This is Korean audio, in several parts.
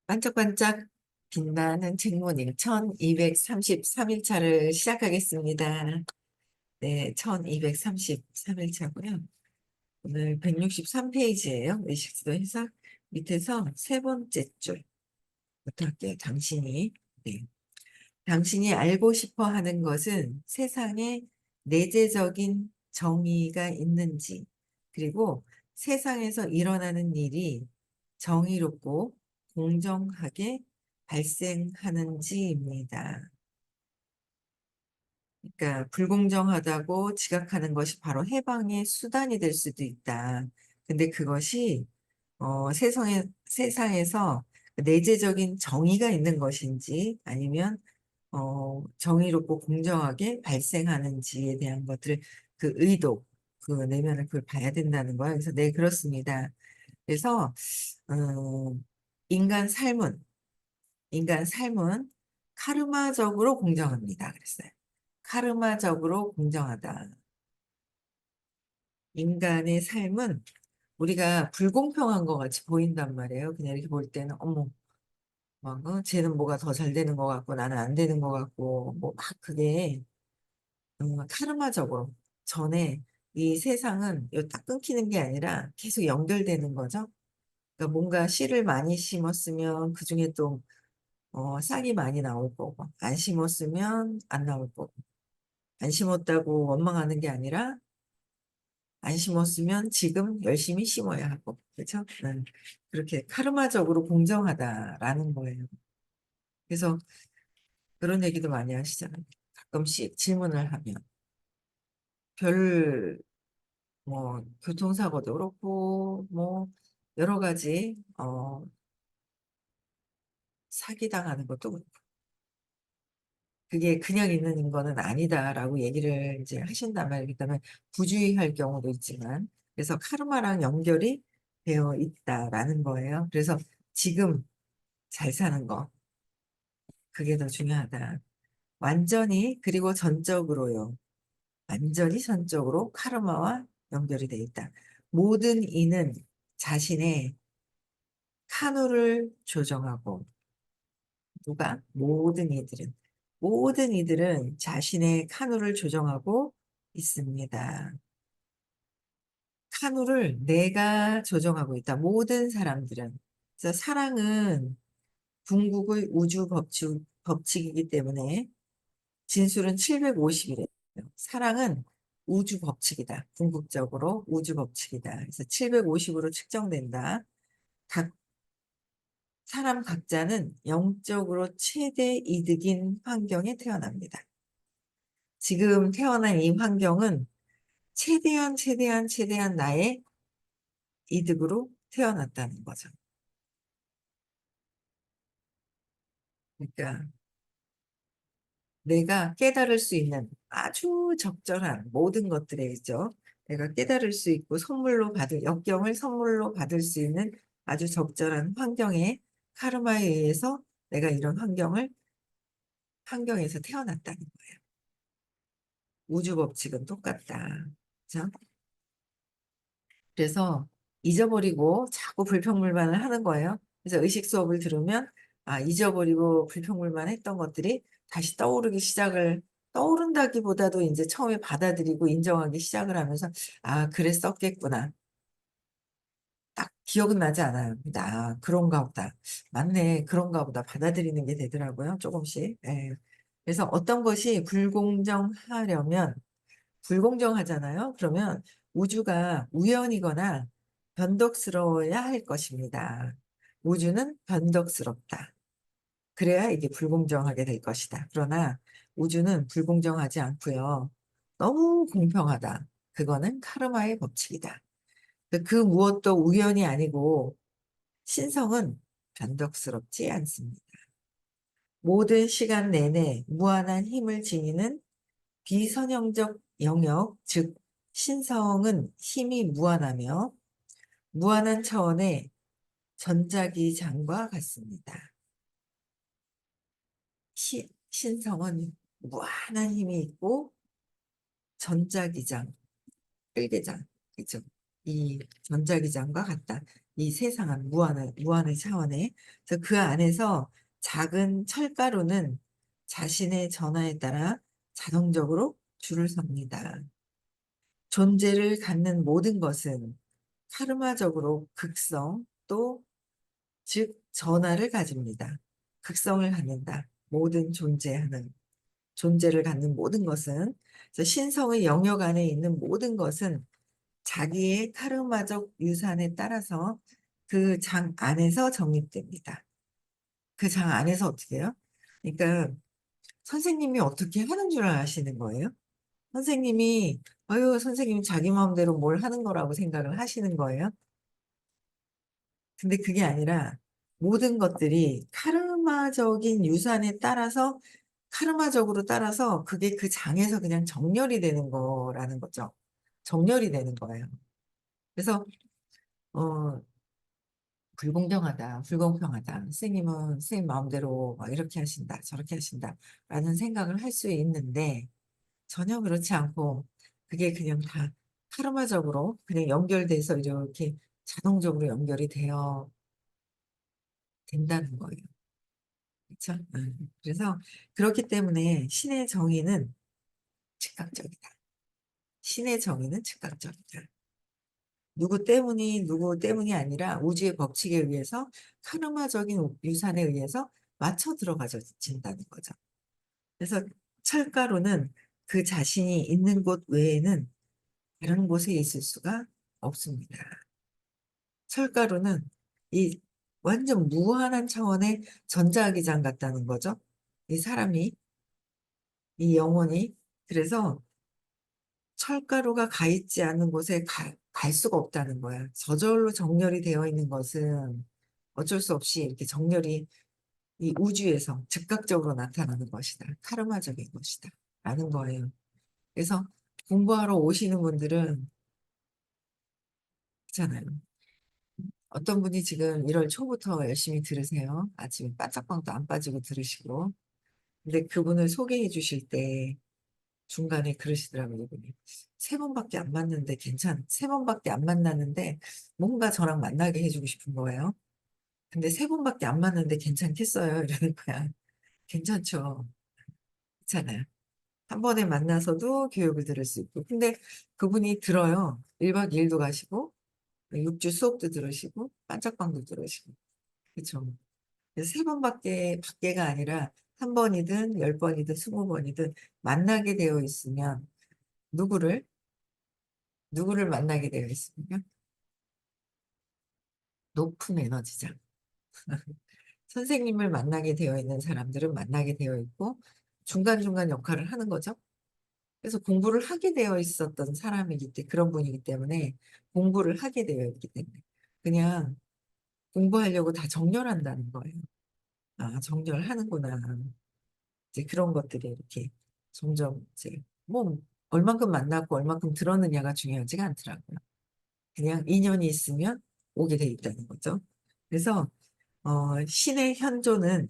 반짝반짝 빛나는 책모닝 1233일차를 시작하겠습니다. 네, 1233일차고요. 오늘 163페이지예요. 의식주도 해석 밑에서 세 번째 줄부터 할게요. 네. 당신이 알고 싶어 하는 것은 세상에 내재적인 정의가 있는지, 그리고 세상에서 일어나는 일이 정의롭고 공정하게 발생하는지입니다. 그러니까 불공정하다고 지각하는 것이 바로 해방의 수단이 될 수도 있다. 근데 그것이 세상에서 내재적인 정의가 있는 것인지 아니면 정의롭고 공정하게 발생하는지에 대한 것들을 그 의도, 그 내면을 그걸 봐야 된다는 거예요. 그래서 네, 그렇습니다. 그래서 어, 인간 삶은 인간 삶은 카르마적으로 공정합니다. 그랬어요. 카르마적으로 공정하다. 인간의 삶은 우리가 불공평한 것 같이 보인단 말이에요. 그냥 이렇게 볼 때는 어머, 막, 쟤는 뭐가 더 잘 되는 것 같고 나는 안 되는 것 같고 뭐 막 그게 카르마적으로 전에 이 세상은 딱 끊기는 게 아니라 계속 연결되는 거죠. 그러니까 뭔가 씨를 많이 심었으면 그중에 또 싹이 많이 나올 거고 안 심었으면 안 나올 거고 안 심었다고 원망하는 게 아니라 안 심었으면 지금 열심히 심어야 하고 그렇죠? 그렇게 카르마적으로 공정하다라는 거예요. 그래서 그런 얘기도 많이 하시잖아요. 가끔씩 질문을 하면 별 뭐 교통사고도 그렇고 뭐 여러 가지 사기당하는 것도 그렇고 그게 그냥 있는 거는 아니다라고 얘기를 이제 하신단 말이기 때문에 부주의할 경우도 있지만 그래서 카르마랑 연결이 되어 있다라는 거예요. 그래서 지금 잘 사는 거 그게 더 중요하다. 완전히 그리고 전적으로요. 완전히 전적으로 카르마와 연결이 되어 있다. 모든 이는 자신의 카누를 조정하고 누가? 모든 이들은 자신의 카누를 조정하고 있습니다. 카누를 내가 조정하고 있다. 모든 사람들은. 그래서 사랑은 궁극의 우주 법칙이기 때문에 진술은 750이래요. 사랑은 우주 법칙이다. 궁극적으로 우주 법칙이다. 그래서 750으로 측정된다. 각 사람 각자는 영적으로 최대 이득인 환경에 태어납니다. 지금 태어난 이 환경은 최대한 나의 이득으로 태어났다는 거죠. 그러니까 내가 깨달을 수 있는 아주 적절한 모든 것들에 있죠. 내가 깨달을 수 있고 역경을 선물로 받을 수 있는 아주 적절한 환경에 카르마에 의해서 내가 이런 환경에서 태어났다는 거예요. 우주 법칙은 똑같다. 그죠? 그래서 잊어버리고 자꾸 불평불만을 하는 거예요. 그래서 의식 수업을 들으면 잊어버리고 불평불만 했던 것들이 다시 떠오른다기보다도 이제 처음에 받아들이고 인정하기 시작을 하면서 그랬었겠구나. 딱 기억은 나지 않아요. 근데 그런가 보다. 맞네. 그런가 보다. 받아들이는 게 되더라고요. 조금씩. 예. 그래서 어떤 것이 불공정하잖아요. 그러면 우주가 우연이거나 변덕스러워야 할 것입니다. 우주는 변덕스럽다. 그래야 이게 불공정하게 될 것이다. 그러나 우주는 불공정하지 않고요. 너무 공평하다. 그거는 카르마의 법칙이다. 그 무엇도 우연이 아니고 신성은 변덕스럽지 않습니다. 모든 시간 내내 무한한 힘을 지니는 비선형적 영역, 즉 신성은 힘이 무한하며 무한한 차원의 전자기장과 같습니다. 신성은 무한한 힘이 있고 전자기장, 끌개장, 그죠? 이 전자기장과 같다. 이 세상은 무한의 차원에. 그래서 그 안에서 작은 철가루는 자신의 전하에 따라 자동적으로 줄을 섭니다. 존재를 갖는 모든 것은 카르마적으로 극성 또 즉 전하를 가집니다. 극성을 갖는다. 모든 존재를 갖는 모든 것은, 그래서 신성의 영역 안에 있는 모든 것은 자기의 카르마적 유산에 따라서 그 장 안에서 정립됩니다. 그 장 안에서 어떻게 해요? 그러니까 선생님이 어떻게 하는 줄 아시는 거예요? 선생님이 아유 선생님 자기 마음대로 뭘 하는 거라고 생각을 하시는 거예요. 근데 그게 아니라 모든 것들이 카르마적인 유산에 따라서 카르마적으로 따라서 그게 그 장에서 그냥 정렬이 되는 거라는 거죠. 정렬이 되는 거예요. 그래서 어 불공정하다, 불공평하다. 선생님은 선생님 마음대로 막 이렇게 하신다, 저렇게 하신다라는 생각을 할 수 있는데 전혀 그렇지 않고 그게 그냥 다 카르마적으로 그냥 연결돼서 이렇게 자동적으로 연결이 되어 된다는 거예요. 그렇죠? 그래서 그렇기 때문에 신의 정의는 즉각적이다. 신의 정의는 즉각적이다. 누구 때문이 아니라 우주의 법칙에 의해서 카르마적인 유산에 의해서 맞춰 들어가진다는 거죠. 그래서 철가루는 그 자신이 있는 곳 외에는 다른 곳에 있을 수가 없습니다. 철가루는 이 완전 무한한 차원의 전자기장 같다는 거죠. 이 사람이, 이 영혼이. 그래서 철가루가 가 있지 않은 곳에 갈 수가 없다는 거야. 저절로 정렬이 되어 있는 것은 어쩔 수 없이 이렇게 정렬이 이 우주에서 즉각적으로 나타나는 것이다. 카르마적인 것이다. 라는 거예요. 그래서 공부하러 오시는 분들은 있잖아요. 어떤 분이 지금 1월 초부터 열심히 들으세요. 아침에 바짝방도 안 빠지고 들으시고. 근데 그분을 소개해 주실 때 중간에 그러시더라고요. 이분이. 세 번밖에 안 만났는데 세 번밖에 안 만났는데 뭔가 저랑 만나게 해주고 싶은 거예요. 근데 세 번밖에 안 만났는데 괜찮겠어요? 이러는 거야. 괜찮죠. 괜찮아요. 한 번에 만나서도 교육을 들을 수 있고. 근데 그분이 들어요. 1박 2일도 가시고 6주 수업도 들으시고 반짝방도 들으시고. 그렇죠. 그래서 세 번밖에 밖에가 아니라 한 번이든 10번이든 20번이든 만나게 되어 있으면 누구를 만나게 되어 있으면 높은 에너지장. 선생님을 만나게 되어 있는 사람들은 만나게 되어 있고 중간중간 역할을 하는 거죠. 그래서 공부를 하게 되어 있었던 사람이기 때문에 그런 분이기 때문에 공부를 하게 되어 있기 때문에 그냥 공부하려고 다 정렬한다는 거예요. 아, 정렬하는구나. 이제 그런 것들이 이렇게 점점 이제 뭐 얼만큼 만나고 얼만큼 들었느냐가 중요하지가 않더라고요. 그냥 인연이 있으면 오게 돼 있다는 거죠. 그래서 신의 현존은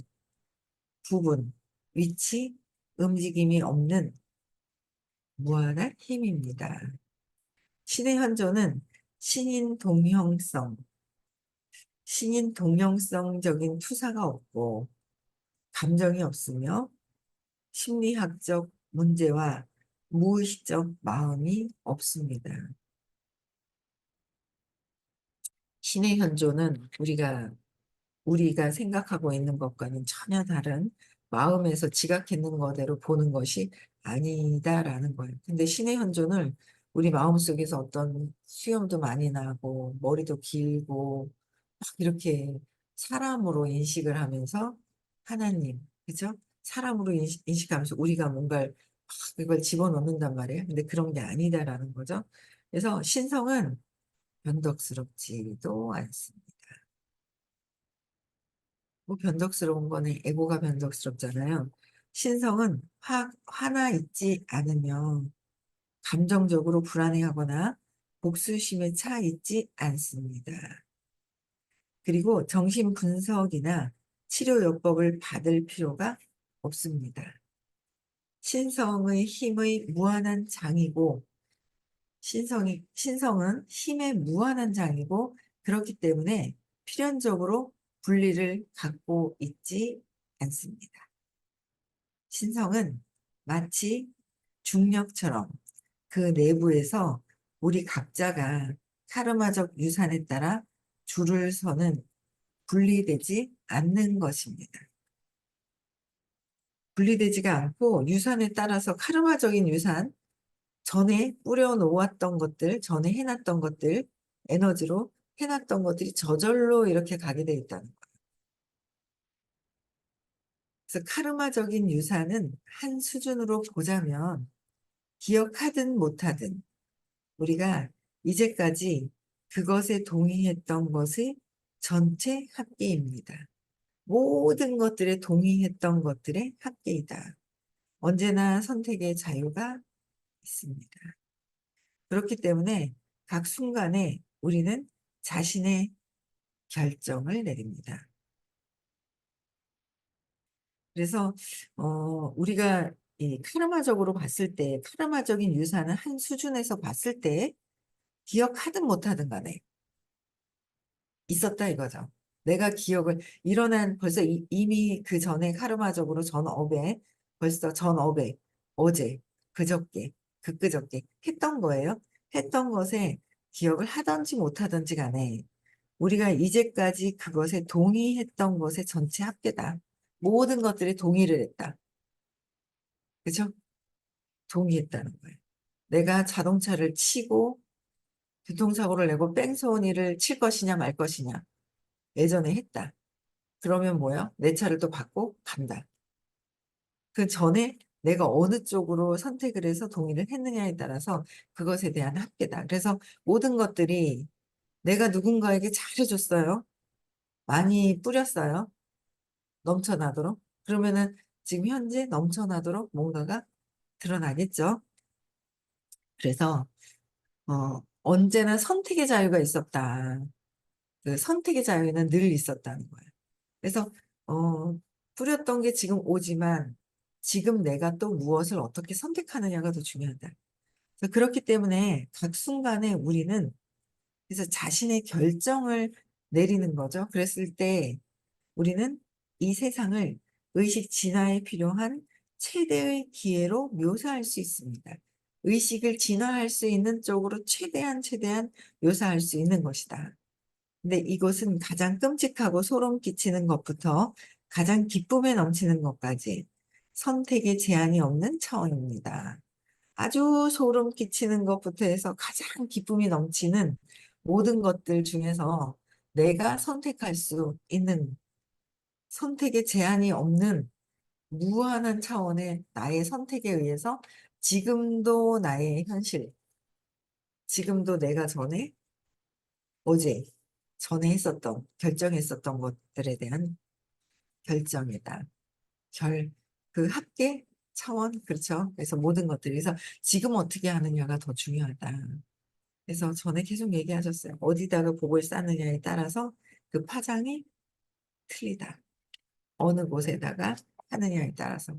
부분, 위치, 움직임이 없는 무한한 힘입니다. 신의 현존은 신인 동형성, 신인 동형성적인 투사가 없고 감정이 없으며 심리학적 문제와 무의식적 마음이 없습니다. 신의 현존은 우리가 생각하고 있는 것과는 전혀 다른 마음에서 지각했는 거대로 보는 것이 아니다라는 거예요. 근데 신의 현존을 우리 마음속에서 어떤 수염도 많이 나고 머리도 길고 막 이렇게 사람으로 인식을 하면서 하나님, 그죠? 사람으로 인식하면서 우리가 뭔가를 막 이걸 집어넣는단 말이에요. 근데 그런 게 아니다라는 거죠. 그래서 신성은 변덕스럽지도 않습니다. 뭐 변덕스러운 거는 에고가 변덕스럽잖아요. 신성은 화나 있지 않으며 감정적으로 불안해하거나 복수심에 차 있지 않습니다. 그리고 정신 분석이나 치료 요법을 받을 필요가 없습니다. 신성의 힘의 무한한 장이고 신성은 힘의 무한한 장이고 그렇기 때문에 필연적으로 분리를 갖고 있지 않습니다. 신성은 마치 중력처럼 그 내부에서 우리 각자가 카르마적 유산에 따라 줄을 서는 분리되지 않는 것입니다. 분리되지가 않고 유산에 따라서 카르마적인 유산, 전에 뿌려놓았던 것들, 전에 해놨던 것들, 에너지로 해놨던 것들이 저절로 이렇게 가게 돼 있다는 거예요. 그래서 카르마적인 유산은 한 수준으로 보자면 기억하든 못하든 우리가 이제까지 그것에 동의했던 것의 전체 합계입니다. 모든 것들에 동의했던 것들의 합계이다. 언제나 선택의 자유가 있습니다. 그렇기 때문에 각 순간에 우리는 자신의 결정을 내립니다. 그래서 우리가 이 카르마적으로 봤을 때 카르마적인 유산은 한 수준에서 봤을 때 기억하든 못하든 간에 있었다 이거죠. 내가 기억을 일어난 벌써 이미 그 전에 카르마적으로 전 업에 벌써 전 업에 어제 그저께 그저께 했던 거예요. 했던 것에 기억을 하든지 못하든지 간에 우리가 이제까지 그것에 동의했던 것의 전체 합계다. 모든 것들이 동의를 했다. 그죠? 동의했다는 거예요. 내가 자동차를 치고 교통사고를 내고 뺑소니를 칠 것이냐 말 것이냐 예전에 했다. 그러면 뭐야? 내 차를 또 받고 간다. 그 전에 내가 어느 쪽으로 선택을 해서 동의를 했느냐에 따라서 그것에 대한 합계다. 그래서 모든 것들이 내가 누군가에게 잘해줬어요. 많이 뿌렸어요. 넘쳐나도록. 그러면은 지금 현재 넘쳐나도록 뭔가가 드러나겠죠. 그래서 언제나 선택의 자유가 있었다. 그 선택의 자유는 늘 있었다는 거예요. 그래서 뿌렸던 게 지금 오지만 지금 내가 또 무엇을 어떻게 선택하느냐가 더 중요하다. 그래서 그렇기 때문에 각 순간에 우리는 그래서 자신의 결정을 내리는 거죠. 그랬을 때 우리는 이 세상을 의식 진화에 필요한 최대의 기회로 묘사할 수 있습니다. 의식을 진화할 수 있는 쪽으로 최대한 묘사할 수 있는 것이다. 근데 이것은 가장 끔찍하고 소름 끼치는 것부터 가장 기쁨에 넘치는 것까지 선택의 제한이 없는 차원입니다. 아주 소름 끼치는 것부터 해서 가장 기쁨이 넘치는 모든 것들 중에서 내가 선택할 수 있는 선택의 제한이 없는 무한한 차원의 나의 선택에 의해서 지금도 나의 현실, 지금도 내가 어제 전에 결정했었던 것들에 대한 결정이다. 그 합계 차원, 그렇죠. 그래서 모든 것들. 그래서 지금 어떻게 하느냐가 더 중요하다. 그래서 전에 계속 얘기하셨어요. 어디다가 복을 쌓느냐에 따라서 그 파장이 틀리다. 어느 곳에다가 하느냐에 따라서.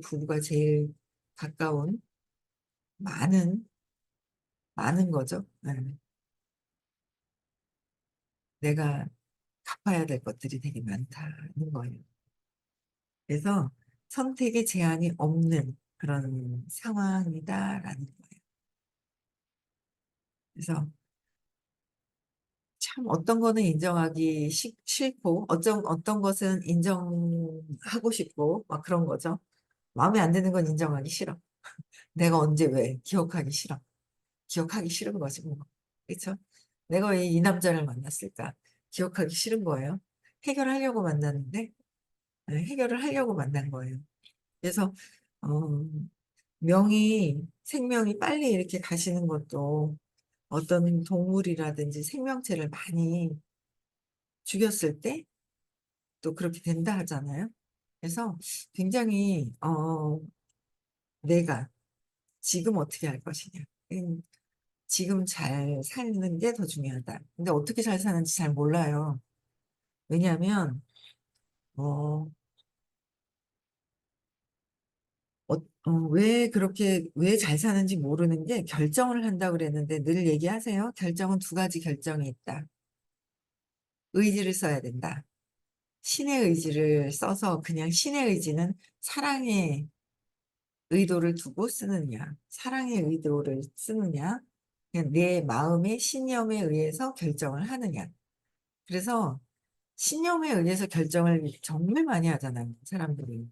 부부가 제일 가까운 많은, 많은 거죠. 네. 내가 갚아야 될 것들이 되게 많다는 거예요. 그래서 선택의 제한이 없는 그런 상황이다라는 거예요. 그래서 참 어떤 거는 인정하기 싫고 어떤 것은 인정하고 싶고 막 그런 거죠. 마음에 안 드는 건 인정하기 싫어. 내가 언제 왜 기억하기 싫어. 기억하기 싫은 거지 뭐. 그렇죠? 내가 왜 이 남자를 만났을까? 기억하기 싫은 거예요. 해결하려고 만났는데 해결을 하려고 만난 거예요. 그래서 어, 생명이 빨리 이렇게 가시는 것도 어떤 동물이라든지 생명체를 많이 죽였을 때 또 그렇게 된다 하잖아요. 그래서 굉장히 내가 지금 어떻게 할 것이냐. 지금 잘 사는 게 더 중요하다. 근데 어떻게 잘 사는지 잘 몰라요. 왜냐하면 어, 왜 그렇게, 왜 잘 사는지 모르는 게 결정을 한다고 그랬는데 늘 얘기하세요. 결정은 두 가지 결정이 있다. 의지를 써야 된다. 신의 의지를 써서 그냥 신의 의지는 사랑의 의도를 두고 쓰느냐, 사랑의 의도를 쓰느냐, 그냥 내 마음의 신념에 의해서 결정을 하느냐. 그래서 신념에 의해서 결정을 정말 많이 하잖아요, 사람들이.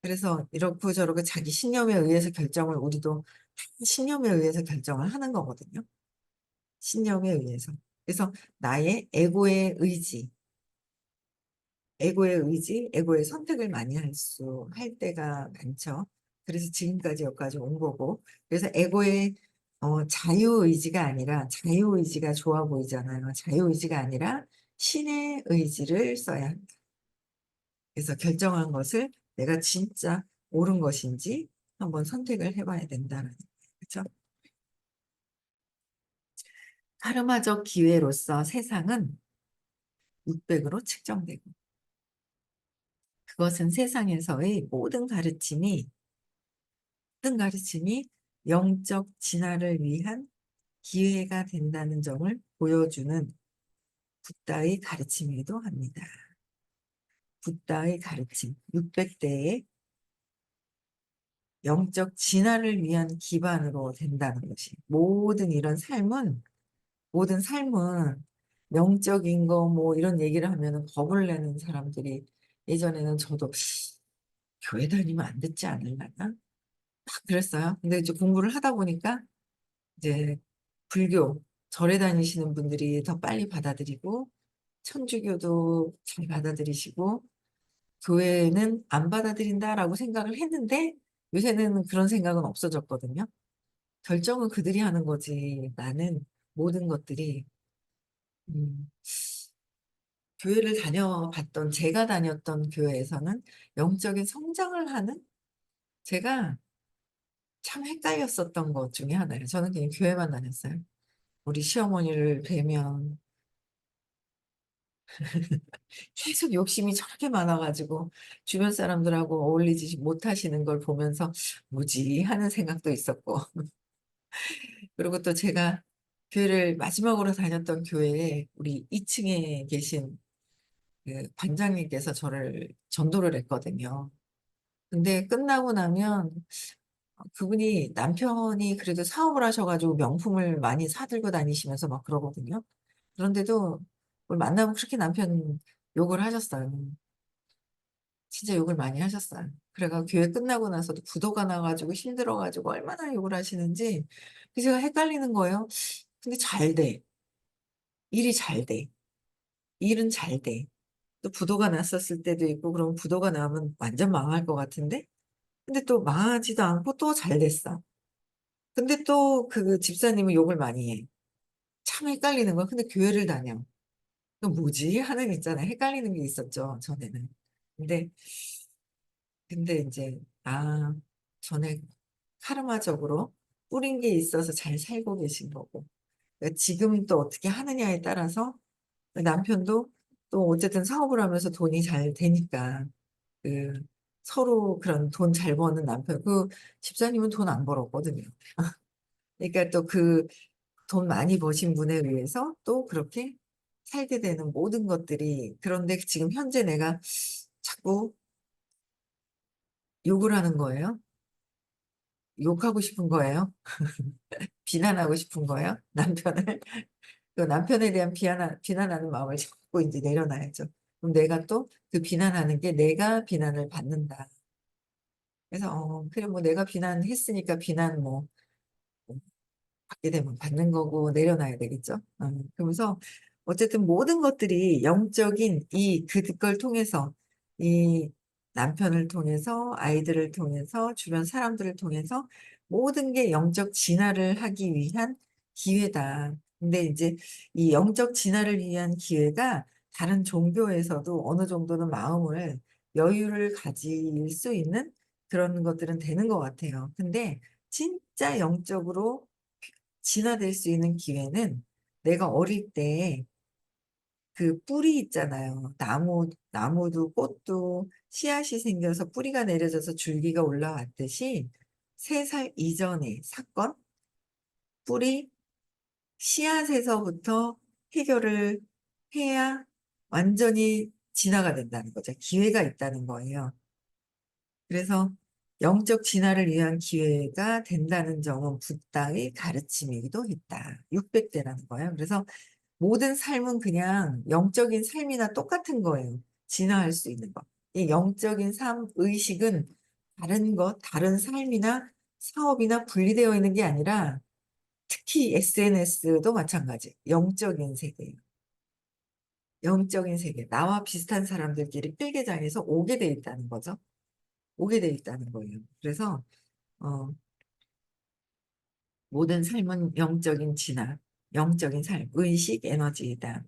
그래서 이렇고 저렇고 자기 신념에 의해서 결정을 우리도 신념에 의해서 결정을 하는 거거든요. 신념에 의해서. 그래서 나의 에고의 선택을 많이 할 때가 많죠. 그래서 지금까지 여기까지 온 거고. 그래서 에고의 자유의지가 아니라, 자유의지가 좋아 보이잖아요. 자유의지가 아니라 신의 의지를 써야 한다. 그래서 결정한 것을 내가 진짜 옳은 것인지 한번 선택을 해봐야 된다는 거죠. 그렇죠? 카르마적 기회로서 세상은 600으로 측정되고, 그것은 세상에서의 모든 가르침이 영적 진화를 위한 기회가 된다는 점을 보여주는 붓다의 가르침이기도 합니다. 붓다의 가르침, 600대의 영적 진화를 위한 기반으로 된다는 것이, 모든 삶은 영적인 거 뭐 이런 얘기를 하면은 겁을 내는 사람들이, 예전에는 저도 교회 다니면 안 듣지 않을라나? 막 그랬어요. 근데 이제 공부를 하다 보니까 이제 불교, 절에 다니시는 분들이 더 빨리 받아들이고, 천주교도 잘 받아들이시고, 교회는 안 받아들인다라고 생각을 했는데, 요새는 그런 생각은 없어졌거든요. 결정은 그들이 하는 거지. 나는 모든 것들이, 음, 제가 다녔던 교회에서는 영적인 성장을 하는, 제가 참 헷갈렸었던 것 중에 하나예요. 저는 그냥 교회만 다녔어요. 우리 시어머니를 뵈면 계속 욕심이 저렇게 많아가지고 주변 사람들하고 어울리지 못하시는 걸 보면서 뭐지 하는 생각도 있었고, 그리고 또 제가 교회를 마지막으로 다녔던 교회에 우리 2층에 계신 그 반장님께서 저를 전도를 했거든요. 근데 끝나고 나면 그분이, 남편이 그래도 사업을 하셔가지고 명품을 많이 사들고 다니시면서 막 그러거든요. 그런데도 그걸 만나면 그렇게 남편 욕을 하셨어요. 진짜 욕을 많이 하셨어요. 그래가 교회 끝나고 나서도 부도가 나가지고 힘들어가지고 얼마나 욕을 하시는지, 그래서 제가 헷갈리는 거예요. 근데 잘 돼. 일이 잘 돼. 일은 잘 돼. 또 부도가 났었을 때도 있고, 그러면 부도가 나면 완전 망할 것 같은데? 근데 또 망하지도 않고 또 잘 됐어. 근데 또 그 집사님은 욕을 많이 해. 참 헷갈리는 거야. 근데 교회를 다녀. 또 뭐지? 하는 있잖아요. 헷갈리는 게 있었죠, 전에는. 근데, 근데 이제, 전에 카르마적으로 뿌린 게 있어서 잘 살고 계신 거고. 그러니까 지금 또 어떻게 하느냐에 따라서 남편도 또 어쨌든 사업을 하면서 돈이 잘 되니까, 그 서로 그런 돈 잘 버는 남편, 그 집사님은 돈 안 벌었거든요. 그러니까 또 그 돈 많이 버신 분에 의해서 또 그렇게 살게 되는 모든 것들이, 그런데 지금 현재 내가 자꾸 욕을 하는 거예요. 욕하고 싶은 거예요. 비난하고 싶은 거예요. 남편을. 그 남편에 대한 비난하는 마음을 자꾸 이제 내려놔야죠. 그럼 내가 또 그 비난하는 게 내가 비난을 받는다. 그래서, 그래, 뭐 내가 비난했으니까 비난 뭐, 받게 되면 받는 거고 내려놔야 되겠죠. 그러면서 어쨌든 모든 것들이 영적인 그걸 통해서, 이 남편을 통해서, 아이들을 통해서, 주변 사람들을 통해서 모든 게 영적 진화를 하기 위한 기회다. 근데 이제 이 영적 진화를 위한 기회가 다른 종교에서도 어느 정도는 마음을, 여유를 가질 수 있는 그런 것들은 되는 것 같아요. 근데 진짜 영적으로 진화될 수 있는 기회는 내가 어릴 때 그 뿌리 있잖아요. 나무도 꽃도 씨앗이 생겨서 뿌리가 내려져서 줄기가 올라왔듯이 3살 이전의 사건, 뿌리, 씨앗에서부터 해결을 해야 완전히 진화가 된다는 거죠. 기회가 있다는 거예요. 그래서 영적 진화를 위한 기회가 된다는 점은 붓다의 가르침이기도 했다. 600대라는 거예요. 그래서 모든 삶은 그냥 영적인 삶이나 똑같은 거예요. 진화할 수 있는 거. 이 영적인 삶, 의식은 다른 것, 다른 삶이나 사업이나 분리되어 있는 게 아니라 특히 SNS도 마찬가지. 영적인 세계예요. 영적인 세계. 나와 비슷한 사람들끼리 필개장에서 오게 돼 있다는 거죠. 오게 돼 있다는 거예요. 그래서 어, 모든 삶은 영적인 진화, 영적인 삶, 의식, 에너지이다.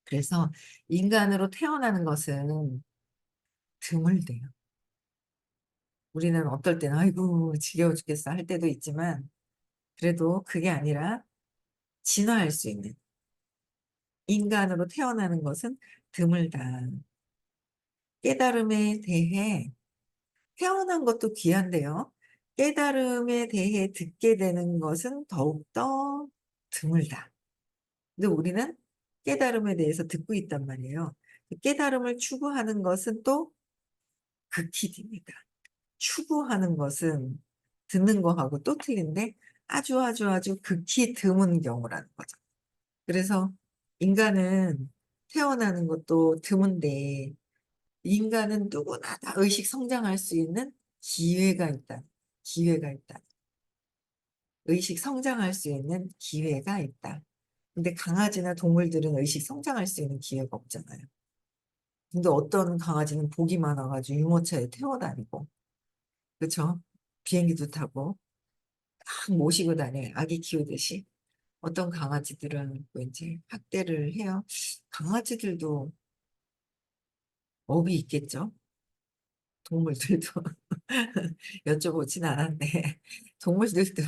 그래서 인간으로 태어나는 것은 드물대요. 우리는 어떨 때는 아이고 지겨워 죽겠어 할 때도 있지만 그래도 그게 아니라 진화할 수 있는 인간으로 태어나는 것은 드물다. 깨달음에 대해 태어난 것도 귀한데요. 깨달음에 대해 듣게 되는 것은 더욱더 드물다. 근데 우리는 깨달음에 대해서 듣고 있단 말이에요. 그 깨달음을 추구하는 것은 또 극히 딥니다. 추구하는 것은 듣는 거하고 또 틀린데 아주 아주 아주 극히 드문 경우라는 거죠. 그래서 인간은 태어나는 것도 드문데 인간은 누구나 다 의식 성장할 수 있는 기회가 있다. 기회가 있다. 의식 성장할 수 있는 기회가 있다. 근데 강아지나 동물들은 의식 성장할 수 있는 기회가 없잖아요. 근데 어떤 강아지는 복이 많아가지고 유모차에 태워다니고, 그쵸? 비행기도 타고, 막 모시고 다녀요. 아기 키우듯이. 어떤 강아지들은 또 이제 학대를 해요. 강아지들도 업이 있겠죠? 동물들도. 여쭤보진 않았네. 동물들도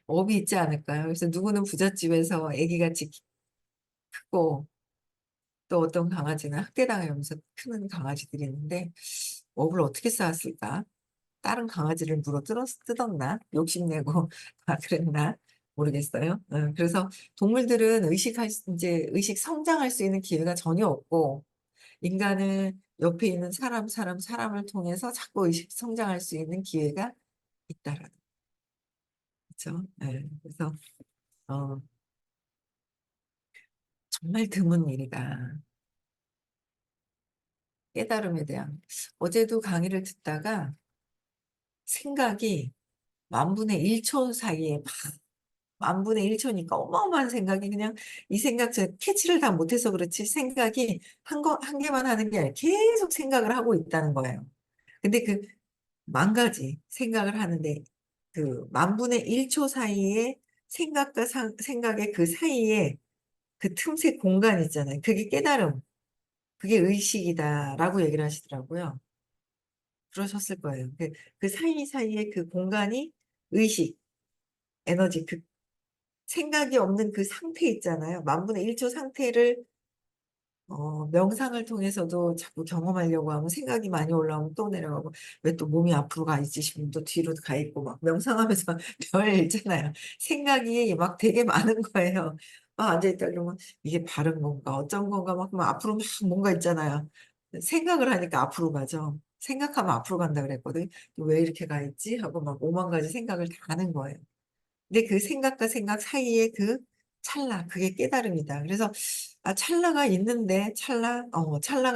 업이 있지 않을까요? 그래서 누구는 부잣집에서 아기같이 크고, 또 어떤 강아지는 학대당하면서 크는 강아지들이 있는데, 업을 어떻게 쌓았을까? 다른 강아지를 뜯었나? 욕심내고 다 그랬나? 모르겠어요. 그래서 동물들은 이제 의식 성장할 수 있는 기회가 전혀 없고, 인간은 옆에 있는 사람을 통해서 자꾸 의식 성장할 수 있는 기회가 있다라는 거죠. 그래서, 어, 정말 드문 일이다. 깨달음에 대한. 어제도 강의를 듣다가 생각이 만 분의 1초 사이에 만 분의 1초니까 어마어마한 생각이 그냥 이 생각 저 캐치를 다 못해서 그렇지 생각이 한 개만 하는 게 아니라 계속 생각을 하고 있다는 거예요. 근데 그 만 가지 생각을 하는데 그 만 분의 1초 사이에 생각과 생각의 그 사이에 그 틈새 공간 있잖아요. 그게 깨달음, 그게 의식이다라고 얘기를 하시더라고요. 그러셨을 거예요. 그 사이사이에 그 공간이 의식, 에너지, 그 생각이 없는 그 상태 있잖아요. 만 분의 1초 상태를 명상을 통해서도 자꾸 경험하려고 하면 생각이 많이 올라오면 또 내려가고 왜 또 몸이 앞으로 가 있지 싶으면 또 뒤로 가 있고 막 명상하면서 별 있잖아요. 생각이 막 되게 많은 거예요. 막 앉아있다 그러면 이게 바른 건가 어쩐 건가 막 앞으로 막 뭔가 있잖아요. 생각을 하니까 앞으로 가죠. 생각하면 앞으로 간다 그랬거든. 왜 이렇게 가 있지? 하고 막 오만 가지 생각을 다 하는 거예요. 근데 그 생각과 생각 사이에 그 찰나, 그게 깨달음이다. 그래서, 아, 찰나가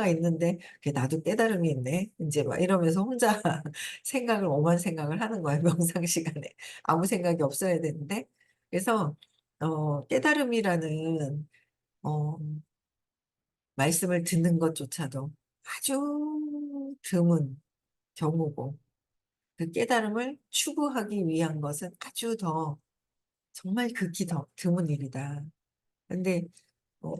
있는데, 그게 나도 깨달음이 있네. 이제 막 이러면서 혼자 오만 생각을 하는 거예요. 명상 시간에. 아무 생각이 없어야 되는데. 그래서, 깨달음이라는, 어, 말씀을 듣는 것조차도 아주 드문 경우고, 그 깨달음을 추구하기 위한 것은 아주 더 정말 극히 더 드문 일이다. 근데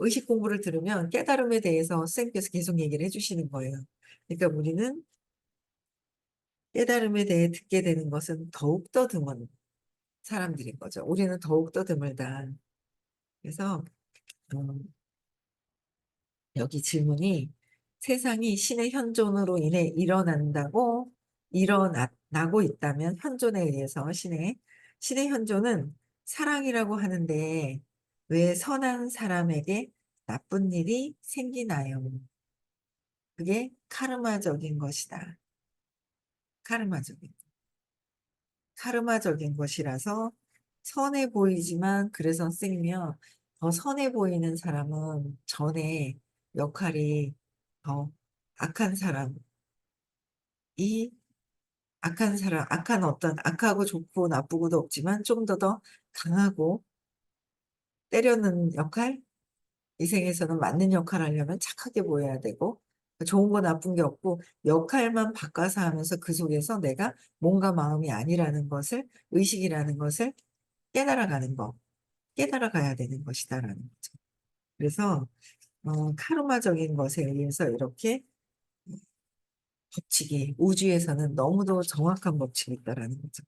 의식 공부를 들으면 깨달음에 대해서 선생님께서 계속 얘기를 해주시는 거예요. 그러니까 우리는 깨달음에 대해 듣게 되는 것은 더욱더 드문 사람들인 거죠. 우리는 더욱더 드물다. 그래서 여기 질문이 세상이 신의 현존으로 인해 일어난다고 일어나고 있다면 현존에 의해서 신의 현존은 사랑이라고 하는데 왜 선한 사람에게 나쁜 일이 생기나요? 그게 카르마적인 것이다. 카르마적인. 카르마적인 것이라서 선해 보이지만 그래서 쓰이면 더 선해 보이는 사람은 전에 역할이 더 악한 사람이 악한 어떤 악하고 좋고 나쁘고도 없지만 좀 더 강하고 때려는 역할 이 생에서는 맞는 역할 하려면 착하게 보여야 되고 좋은 거 나쁜 게 없고 역할만 바꿔서 하면서 그 속에서 내가 몸과 마음이 아니라는 것을 의식이라는 것을 깨달아가는 거. 깨달아가야 되는 것이다라는 거죠. 그래서 카르마적인 것에 의해서 이렇게 법칙이 우주에서는 너무도 정확한 법칙이 있다라는 거죠.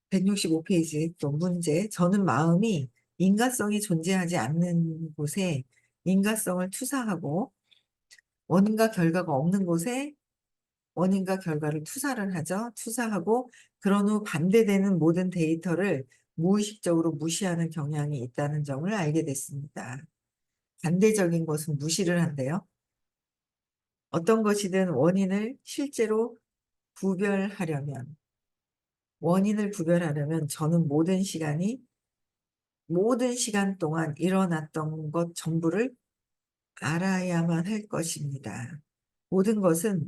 165페이지 또 문제. 저는 마음이 인과성이 존재하지 않는 곳에 인과성을 투사하고 원인과 결과가 없는 곳에 원인과 결과를 투사를 하죠. 투사하고 그런 후 반대되는 모든 데이터를 무의식적으로 무시하는 경향이 있다는 점을 알게 됐습니다. 반대적인 것은 무시를 한대요. 어떤 것이든 원인을 구별하려면 저는 모든 시간 동안 일어났던 것 전부를 알아야만 할 것입니다. 모든 것은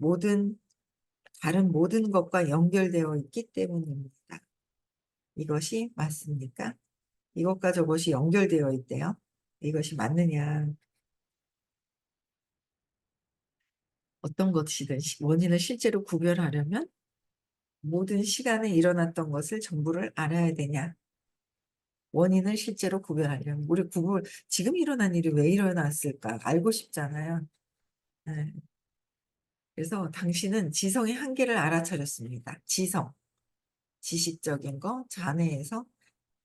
다른 모든 것과 연결되어 있기 때문입니다. 이것이 맞습니까? 이것과 저것이 연결되어 있대요. 이것이 맞느냐? 어떤 것이든 원인을 실제로 구별하려면 모든 시간에 일어났던 것을 전부를 알아야 되냐? 원인을 실제로 구별하려면 우리 지금 일어난 일이 왜 일어났을까 알고 싶잖아요. 예. 그래서 당신은 지성의 한계를 알아차렸습니다. 지식적인 거, 자뇌에서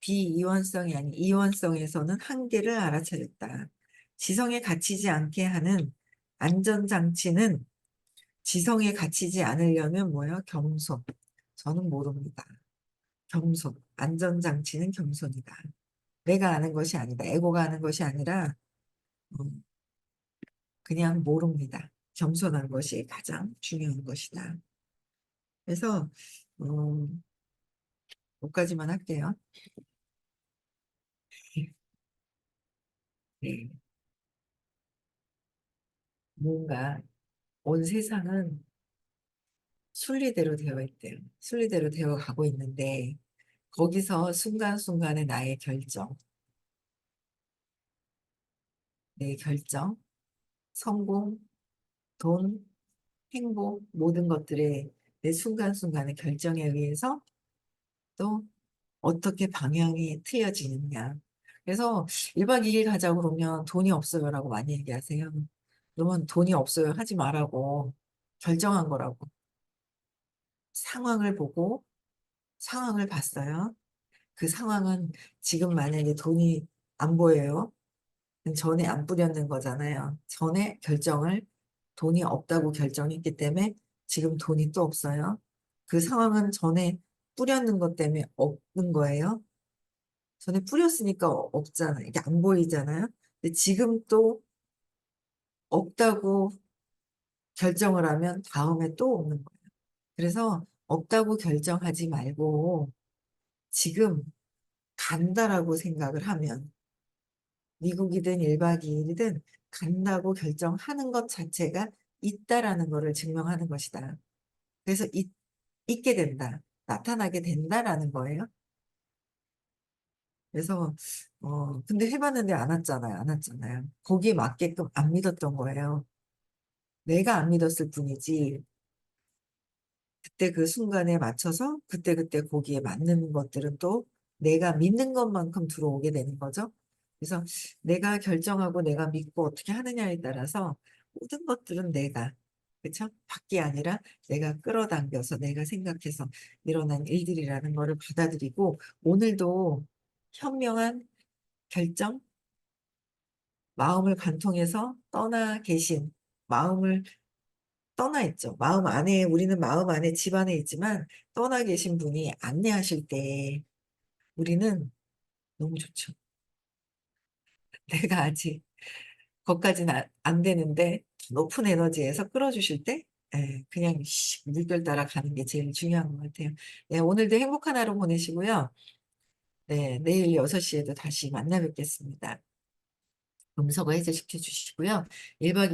비이원성이 아닌 이원성에서는 한계를 알아차렸다. 지성에 갇히지 않게 하는 안전장치는 지성에 갇히지 않으려면 뭐예요? 겸손. 저는 모릅니다. 겸손. 안전장치는 겸손이다. 내가 아는 것이 아니다. 에고가 아는 것이 아니라 음, 그냥 모릅니다. 겸손한 것이 가장 중요한 것이다. 그래서 음, 여기까지만 할게요. 네. 뭔가 온 세상은 순리대로 되어 있대요. 순리대로 되어 가고 있는데 거기서 순간순간의 나의 결정, 내 결정, 성공, 돈, 행복 모든 것들의 내 순간순간의 결정에 의해서 또 어떻게 방향이 트여지느냐. 그래서 1박 2일 가자고 그러면 돈이 없어요라고 많이 얘기하세요. 그러면 돈이 없어요 하지 말라고 결정한 거라고. 상황을 보고 상황을 봤어요. 그 상황은 지금 만약에 돈이 안 보여요. 전에 안 뿌렸는 거잖아요. 전에 돈이 없다고 결정했기 때문에 지금 돈이 또 없어요. 그 상황은 전에 뿌렸는 것 때문에 없는 거예요. 전에 뿌렸으니까 없잖아요. 이게 안 보이잖아요. 근데 지금 또 없다고 결정을 하면 다음에 또 없는 거예요. 그래서 없다고 결정하지 말고 지금 간다라고 생각을 하면 미국이든 1박 2일이든 간다고 결정하는 것 자체가 있다라는 것을 증명하는 것이다. 그래서 있게 된다. 나타나게 된다라는 거예요. 그래서 근데 해봤는데 안 왔잖아요. 안 왔잖아요. 거기에 맞게끔 안 믿었던 거예요. 내가 안 믿었을 뿐이지 그때 그 순간에 맞춰서 그때그때 거기에 맞는 것들은 또 내가 믿는 것만큼 들어오게 되는 거죠. 그래서 내가 결정하고 내가 믿고 어떻게 하느냐에 따라서 모든 것들은 내가 그렇죠? 밖이 아니라 내가 끌어당겨서 내가 생각해서 일어난 일들이라는 거를 받아들이고 오늘도 현명한 결정, 마음을 관통해서 떠나 계신, 마음을 떠나 있죠. 마음 안에, 우리는 마음 안에 집 안에 있지만 떠나 계신 분이 안내하실 때 우리는 너무 좋죠. 내가 아직 거기까지는 안 되는데 높은 에너지에서 끌어주실 때 그냥 물결 따라 가는 게 제일 중요한 것 같아요. 네, 오늘도 행복한 하루 보내시고요. 네, 내일 6 시에도 다시 만나 뵙겠습니다. 음성어 해제시켜 주시고요. 1박 2일